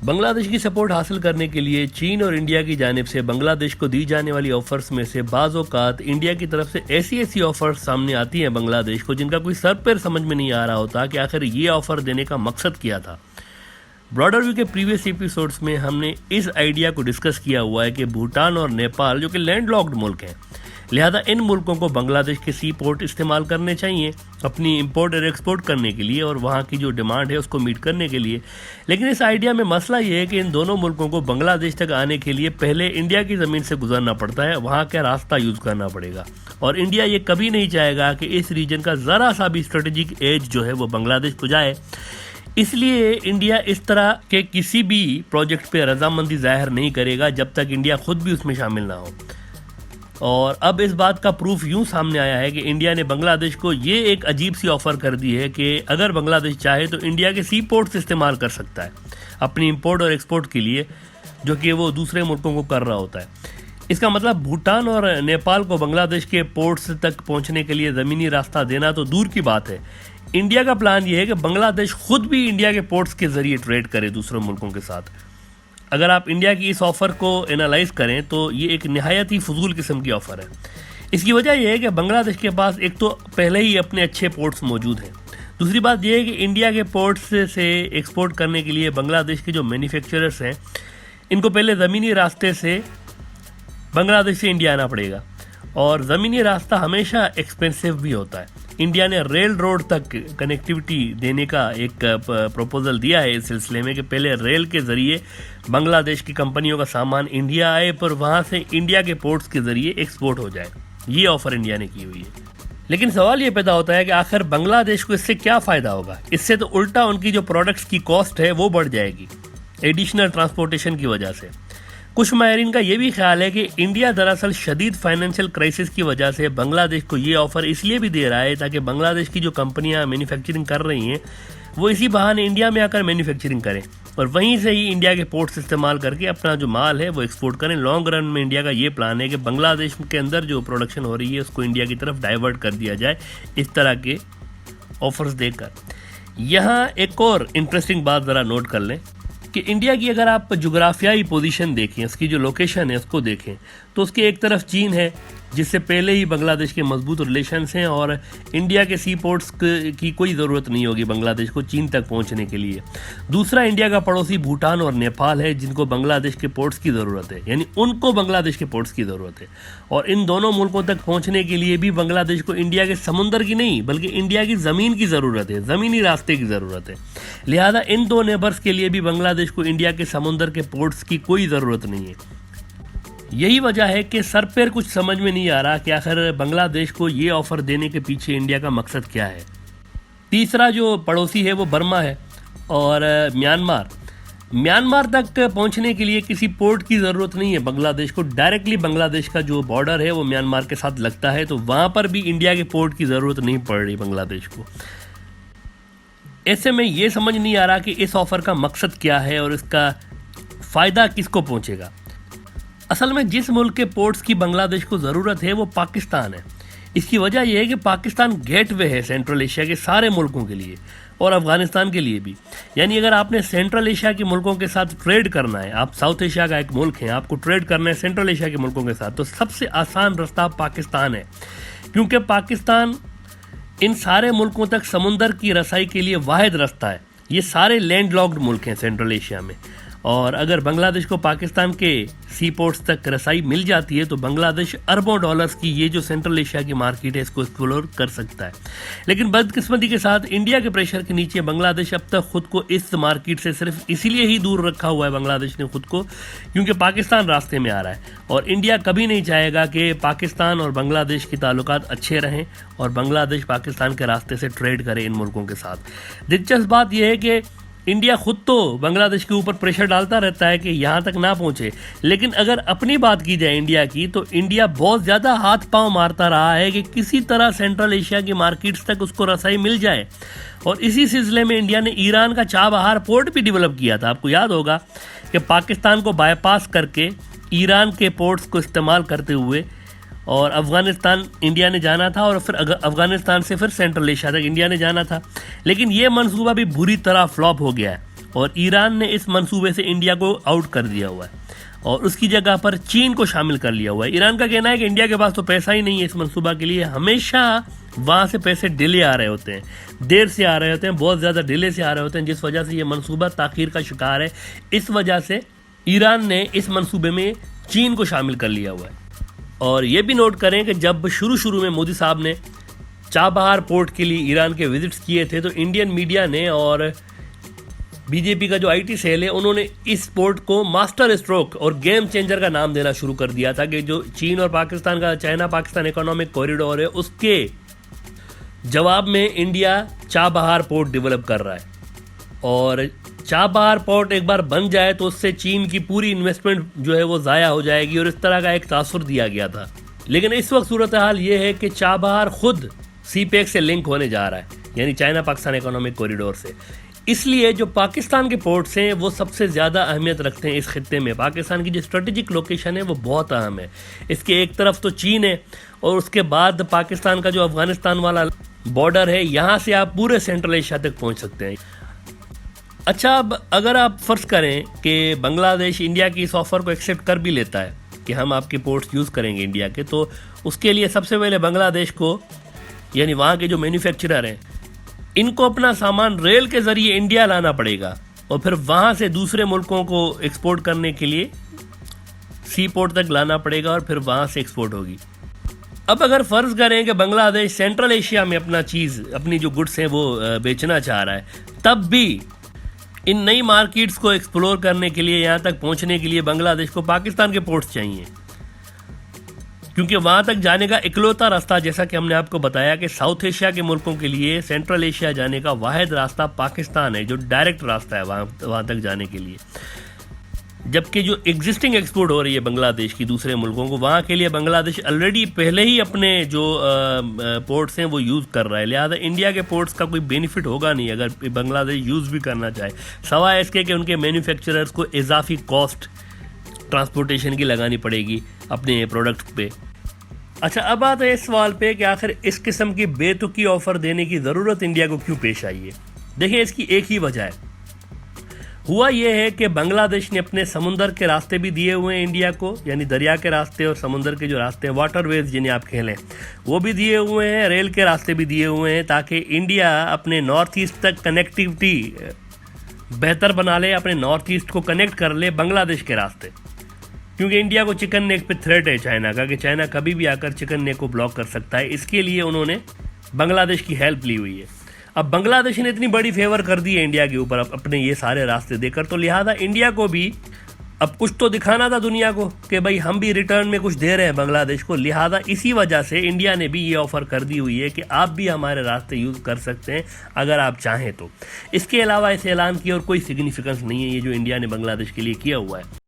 बांग्लादेश की सपोर्ट हासिल करने के लिए चीन और इंडिया की जानिब से बांग्लादेश को दी जाने वाली ऑफर्स में से बाज़ औक़ात इंडिया की तरफ से ऐसी ऑफर्स सामने आती हैं बांग्लादेश को जिनका कोई सर पैर समझ में नहीं आ रहा होता कि आखिर ये ऑफ़र देने का मकसद क्या था। ब्रॉडर व्यू के प्रीवियस एपिसोड्स में हमने इस आइडिया को डिस्कस किया हुआ है कि भूटान और नेपाल जो कि लैंडलॉक्ड मुल्क हैं, लिहाजा इन मुल्कों को बांग्लादेश के सी पोर्ट इस्तेमाल करने चाहिए अपनी इंपोर्ट और एक्सपोर्ट करने के लिए और वहाँ की जो डिमांड है उसको मीट करने के लिए। लेकिन इस आइडिया में मसला ये है कि इन दोनों मुल्कों को बांग्लादेश तक आने के लिए पहले इंडिया की ज़मीन से गुजरना पड़ता है, वहाँ का रास्ता यूज़ करना पड़ेगा और इंडिया ये कभी नहीं चाहेगा कि इस रीजन का ज़रा सा भी स्ट्रेटेजिक एज जो है वो बांग्लादेश को जाए। इसलिए इंडिया इस तरह के किसी भी प्रोजेक्ट पे रजामंदी जाहिर नहीं करेगा जब तक इंडिया खुद भी उसमें शामिल ना हो। और अब इस बात का प्रूफ यूं सामने आया है कि इंडिया ने बांग्लादेश को ये एक अजीब सी ऑफ़र कर दी है कि अगर बांग्लादेश चाहे तो इंडिया के सी पोर्ट्स इस्तेमाल कर सकता है अपनी इंपोर्ट और एक्सपोर्ट के लिए, जो कि वो दूसरे मुल्कों को कर रहा होता है। इसका मतलब भूटान और नेपाल को बांग्लादेश के पोर्ट्स तक पहुंचने के लिए ज़मीनी रास्ता देना तो दूर की बात है, इंडिया का प्लान ये है कि बांग्लादेश खुद भी इंडिया के पोर्ट्स के ज़रिए ट्रेड करे दूसरे मुल्कों के साथ। अगर आप इंडिया की इस ऑफ़र को एनालाइज करें तो ये एक नहायत ही फजूल किस्म की ऑफ़र है। इसकी वजह यह है कि बांग्लादेश के पास एक तो पहले ही अपने अच्छे पोर्ट्स मौजूद हैं, दूसरी बात यह है कि इंडिया के पोर्ट्स से एक्सपोर्ट करने के लिए बांग्लादेश के जो मैन्युफैक्चरर्स हैं इनको पहले ज़मीनी रास्ते से बांग्लादेश से इंडिया आना पड़ेगा और ज़मीनी रास्ता हमेशा एक्सपेंसिव भी होता है। इंडिया ने रेल रोड तक कनेक्टिविटी देने का एक प्रपोजल दिया है इस सिलसिले में कि पहले रेल के ज़रिए बांग्लादेश की कंपनियों का सामान इंडिया आए पर वहाँ से इंडिया के पोर्ट्स के ज़रिए एक्सपोर्ट हो जाए। ये ऑफ़र इंडिया ने की हुई है। लेकिन सवाल ये पैदा होता है कि आखिर बांग्लादेश को इससे क्या फ़ायदा होगा। इससे तो उल्टा उनकी जो प्रोडक्ट्स की कॉस्ट है वो बढ़ जाएगी एडिशनल ट्रांसपोर्टेशन की वजह से। कुछ माहिरीन का ये भी ख्याल है कि इंडिया दरअसल शदीद फाइनेंशियल क्राइसिस की वजह से बांग्लादेश को ये ऑफ़र इसलिए भी दे रहा है ताकि बांग्लादेश की जो कंपनियां मैन्युफैक्चरिंग कर रही हैं वो इसी बहाने इंडिया में आकर मैन्युफैक्चरिंग करें और वहीं से ही इंडिया के पोर्ट्स इस्तेमाल करके अपना जो माल है वो एक्सपोर्ट करें। लॉन्ग रन में इंडिया का ये प्लान है कि बांग्लादेश के अंदर जो प्रोडक्शन हो रही है उसको इंडिया की तरफ डाइवर्ट कर दिया जाए इस तरह के ऑफर्स देकर। यहाँ एक और इंटरेस्टिंग बात ज़रा नोट कर लें कि इंडिया की अगर आप जोग्राफियाई पोजीशन देखें, इसकी जो लोकेशन है उसको देखें तो उसके एक तरफ चीन है जिससे पहले ही बांग्लादेश के मजबूत रिलेशंस हैं और इंडिया के सी पोर्ट्स की कोई ज़रूरत नहीं होगी बांग्लादेश को चीन तक पहुंचने के लिए। दूसरा इंडिया का पड़ोसी भूटान और नेपाल है जिनको बांग्लादेश के पोर्ट्स की ज़रूरत है, यानी उनको बांग्लादेश के पोर्ट्स की ज़रूरत है और इन दोनों मुल्कों तक पहुँचने के लिए भी बांग्लादेश को इंडिया के समुंदर की नहीं बल्कि इंडिया की ज़मीन की ज़रूरत है, ज़मीनी रास्ते की ज़रूरत है। लिहाजा इन दो नेबर्स के लिए भी बांग्लादेश को इंडिया के समुंदर के पोर्ट्स की कोई ज़रूरत नहीं है। यही वजह है कि सर पैर कुछ समझ में नहीं आ रहा कि आखिर बांग्लादेश को ये ऑफ़र देने के पीछे इंडिया का मकसद क्या है। तीसरा जो पड़ोसी है वो बर्मा है और म्यांमार तक पहुंचने के लिए किसी पोर्ट की ज़रूरत नहीं है बांग्लादेश को। डायरेक्टली बांग्लादेश का जो बॉर्डर है वो म्यांमार के साथ लगता है तो वहाँ पर भी इंडिया के पोर्ट की ज़रूरत नहीं पड़ रही बांग्लादेश को। ऐसे में ये समझ नहीं आ रहा कि इस ऑफ़र का मकसद क्या है और इसका फ़ायदा किसको पहुँचेगा। असल में जिस मुल्क के पोर्ट्स की बांग्लादेश को ज़रूरत है वो पाकिस्तान है। इसकी वजह यह है कि पाकिस्तान गेटवे है सेंट्रल एशिया के सारे मुल्कों के लिए और अफ़गानिस्तान के लिए भी। यानी अगर आपने सेंट्रल एशिया के मुल्कों के साथ ट्रेड करना है, आप साउथ एशिया का एक मुल्क हैं, आपको ट्रेड करना है सेंट्रल एशिया के मुल्कों के साथ, तो सबसे आसान रास्ता पाकिस्तान है क्योंकि पाकिस्तान इन सारे मुल्कों तक समुंदर की रसाई के लिए वाहिद रास्ता है। ये सारे लैंडलॉक्ड मुल्क हैं सेंट्रल एशिया में और अगर बांग्लादेश को पाकिस्तान के सी पोर्ट्स तक रसाई मिल जाती है तो बांग्लादेश अरबों डॉलर्स की ये जो सेंट्रल एशिया की मार्केट है इसको एक्सप्लोर कर सकता है। लेकिन बदकिस्मती के साथ इंडिया के प्रेशर के नीचे बांग्लादेश अब तक खुद को इस मार्केट से सिर्फ इसीलिए ही दूर रखा हुआ है बांग्लादेश ने खुद को क्योंकि पाकिस्तान रास्ते में आ रहा है और इंडिया कभी नहीं चाहेगा कि पाकिस्तान और बांग्लादेश के ताल्लुकात अच्छे रहें और बांग्लादेश पाकिस्तान के रास्ते से ट्रेड करे इन मुल्कों के साथ। दिलचस्प बात यह है कि इंडिया खुद तो बांग्लादेश के ऊपर प्रेशर डालता रहता है कि यहाँ तक ना पहुँचे, लेकिन अगर अपनी बात की जाए इंडिया की तो इंडिया बहुत ज़्यादा हाथ पांव मारता रहा है कि किसी तरह सेंट्रल एशिया की मार्केट्स तक उसको रसाई मिल जाए। और इसी सिलसिले में इंडिया ने ईरान का चाबहार पोर्ट भी डेवलप किया था। आपको याद होगा कि पाकिस्तान को बाईपास करके ईरान के पोर्ट्स को इस्तेमाल करते हुए और अफ़गानिस्तान इंडिया ने जाना था और फिर अफ़गानिस्तान से फिर सेंट्रल एशिया तक इंडिया ने जाना था। लेकिन ये मंसूबा भी बुरी तरह फ्लॉप हो गया है और ईरान ने इस मंसूबे से इंडिया को आउट कर दिया हुआ है और उसकी जगह पर चीन को शामिल कर लिया हुआ है। ईरान का कहना है कि इंडिया के पास तो पैसा ही नहीं है इस मंसूबा के लिए, हमेशा वहाँ से पैसे डिले आ रहे होते हैं, देर से आ रहे होते हैं, बहुत ज़्यादा डिले से आ रहे होते हैं, जिस वजह से ये मंसूबा ताख़ीर का शिकार है। इस वजह से ईरान ने इस मंसूबे में चीन को शामिल कर लिया हुआ है। और ये भी नोट करें कि जब शुरू में मोदी साहब ने चाबहार पोर्ट के लिए ईरान के विजिट्स किए थे तो इंडियन मीडिया ने और बीजेपी का जो आईटी सेल है उन्होंने इस पोर्ट को मास्टर स्ट्रोक और गेम चेंजर का नाम देना शुरू कर दिया था कि जो चीन और पाकिस्तान का चाइना पाकिस्तान इकोनॉमिक कॉरिडोर है उसके जवाब में इंडिया चाबहार पोर्ट डेवलप कर रहा है। और चाबहार पोर्ट एक बार बन जाए तो उससे चीन की पूरी इन्वेस्टमेंट जो है वो ज़ाया हो जाएगी और इस तरह का एक तासुर दिया गया था। लेकिन इस वक्त सूरत हाल ये है कि चाबहार खुद सीपेक से लिंक होने जा रहा है, यानी चाइना पाकिस्तान इकोनॉमिक कॉरिडोर से। इसलिए जो पाकिस्तान के पोर्ट्स हैं वो सबसे ज़्यादा अहमियत रखते हैं इस खित्ते में। पाकिस्तान की जो स्ट्रेटेजिक लोकेशन है वो बहुत अहम है। इसके एक तरफ तो चीन है और उसके बाद पाकिस्तान का जो अफगानिस्तान वाला बॉर्डर है, यहाँ से आप पूरे सेंट्रल एशिया तक पहुँच सकते हैं। अच्छा, अब अगर आप फ़र्ज़ करें कि बांग्लादेश इंडिया की इस ऑफ़र को एक्सेप्ट कर भी लेता है कि हम आपके पोर्ट्स यूज़ करेंगे इंडिया के, तो उसके लिए सबसे पहले बांग्लादेश को, यानी वहाँ के जो मैन्युफैक्चरर हैं, इनको अपना सामान रेल के ज़रिए इंडिया लाना पड़ेगा और फिर वहाँ से दूसरे मुल्कों को एक्सपोर्ट करने के लिए सी पोर्ट तक लाना पड़ेगा और फिर वहाँ से एक्सपोर्ट होगी। अब अगर फ़र्ज़ करें कि बांग्लादेश सेंट्रल एशिया में अपनी जो गुड्स हैं वो बेचना चाह रहा है, तब भी इन नई मार्केट्स को एक्सप्लोर करने के लिए, यहाँ तक पहुँचने के लिए बांग्लादेश को पाकिस्तान के पोर्ट्स चाहिए, क्योंकि वहाँ तक जाने का इकलौता रास्ता, जैसा कि हमने आपको बताया कि साउथ एशिया के मुल्कों के लिए सेंट्रल एशिया जाने का वाहिद रास्ता पाकिस्तान है, जो डायरेक्ट रास्ता है वहाँ तक जाने के लिए। जबकि जो एग्जिस्टिंग एक्सपोर्ट हो रही है बांग्लादेश की दूसरे मुल्कों को, वहाँ के लिए बांग्लादेश ऑलरेडी पहले ही अपने जो पोर्ट्स हैं वो यूज़ कर रहा है। लिहाजा इंडिया के पोर्ट्स का कोई बेनिफिट होगा नहीं अगर बांग्लादेश यूज़ भी करना चाहे, सवाए इसके कि उनके मैन्युफैक्चरर्स को इजाफी कॉस्ट ट्रांसपोर्टेशन की लगानी पड़ेगी अपने प्रोडक्ट पे। अच्छा, अब आता है इस सवाल पे कि आखिर इस किस्म की बेतुकी ऑफ़र देने की ज़रूरत इंडिया को क्यों पेश आई है। देखिए, इसकी एक ही वजह है। हुआ ये है कि बांग्लादेश ने अपने समुंदर के रास्ते भी दिए हुए हैं इंडिया को, यानी दरिया के रास्ते और समुंदर के जो रास्ते हैं, वाटरवेज जिन्हें आप कह लें, वो भी दिए हुए हैं, रेल के रास्ते भी दिए हुए हैं, ताकि इंडिया अपने नॉर्थ ईस्ट तक कनेक्टिविटी बेहतर बना ले, अपने नॉर्थ ईस्ट को कनेक्ट कर ले बांग्लादेश के रास्ते। क्योंकि इंडिया को चिकन नेक पे थ्रेट है चाइना का, कि चाइना कभी भी आकर चिकन नेक को ब्लॉक कर सकता है। इसके लिए उन्होंने बांग्लादेश की हेल्प ली हुई है। अब बांग्लादेश ने इतनी बड़ी फेवर कर दी है इंडिया के ऊपर अपने ये सारे रास्ते देकर, तो लिहाजा इंडिया को भी अब कुछ तो दिखाना था दुनिया को कि भाई हम भी रिटर्न में कुछ दे रहे हैं बांग्लादेश को। लिहाजा इसी वजह से इंडिया ने भी ये ऑफ़र कर दी हुई है कि आप भी हमारे रास्ते यूज़ कर सकते हैं अगर आप चाहें तो। इसके अलावा इस ऐलान की और कोई सिग्निफिकेंस नहीं है ये जो इंडिया ने बांग्लादेश के लिए किया हुआ है।